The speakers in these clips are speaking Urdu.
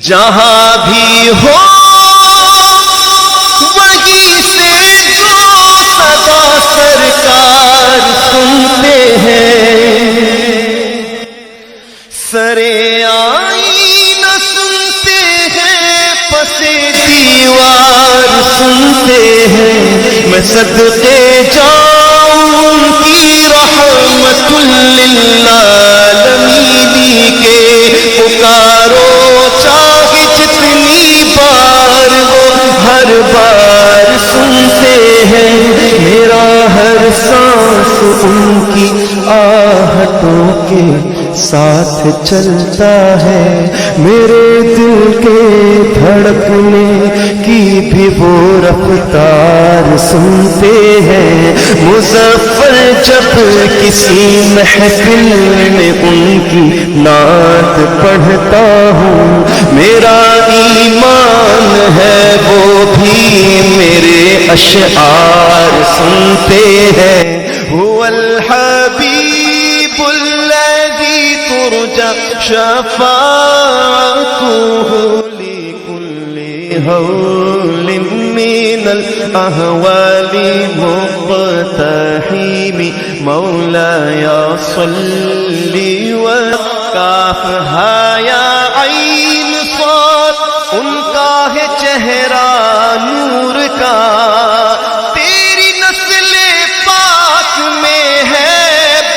جہاں بھی ہو وہیں سے جو صدا سرکار سنتے ہیں، سرے آئینہ سنتے ہیں، پسے دیوار سنتے ہیں، میں صدقے جاؤں ان کی رحمت للعالمین کے، پکارو چاہے جتنی بار وہ ہر بار سنتے ہیں، میرا ہر سانس ان کی آہٹوں کے ساتھ چلتا ہے، میرے دل کے دھڑکنے کی بھی وہ رفتار سنتے ہیں، مظفر جب کسی محفل میں ان کی نعت پڑھتا ہوں، میرا ایمان ہے وہ بھی میرے اشعار سنتے ہیں، هو الحبیب الذی ترجى شفاعته لكل هول من الأهوال مقتحم، مولاي صل وكافها يا عين صاد، ان کا ہے چہرہ نور کا، تیری نسل پاک میں ہے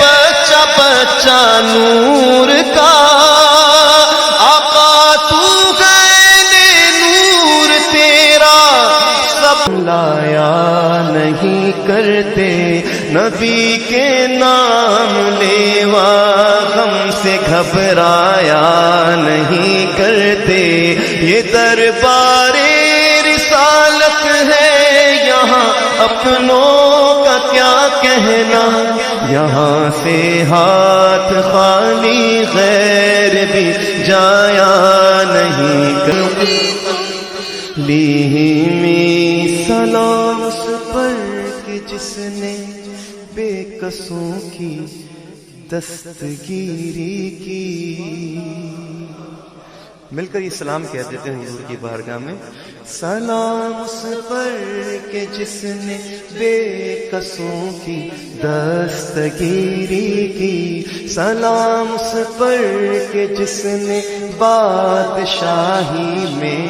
بچہ بچہ نور کا، آقا تو ہے نور تیرا سب لایا نہیں کرتے، نبی کے نام لیوا غم سے گھبرایا نہیں کرتے، یہ دربار رسالت ہے یہاں اپنوں کا کیا کہنا، یہاں سے ہاتھ خالی غیر بھی جایا نہیں کرتے، لیہمی سلام اس پر کہ جس نے بے قصوں کی دستگیری کی، مل کر یہ سلام کہہ دیتے ہیں حضور کی بارگاہ میں، سلام اس پر کہ جس نے بے قصوں کی دستگیری کی، سلام اس پر کہ جس نے بادشاہی میں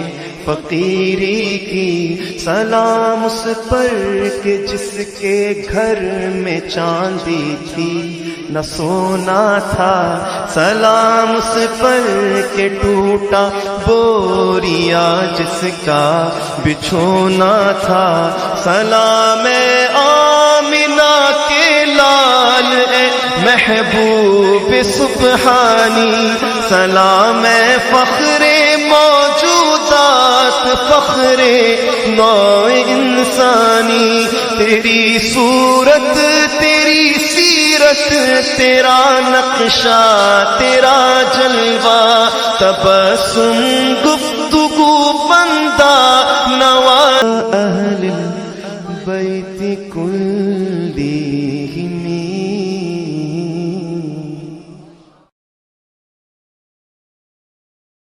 فقیری کی، سلام اس پر کہ جس کے گھر میں چاندی تھی نہ سونا تھا، سلام اس پر کہ ٹوٹا بوریا جس کا بچھونا تھا، سلام اے آمنہ کے لال اے محبوب سبحانی، سلام اے فخر موجودات فخر نوع انسانی، تیری صورت تیری سیرت تیرا نقشہ تیرا جلوہ، تبسم گفتگو بن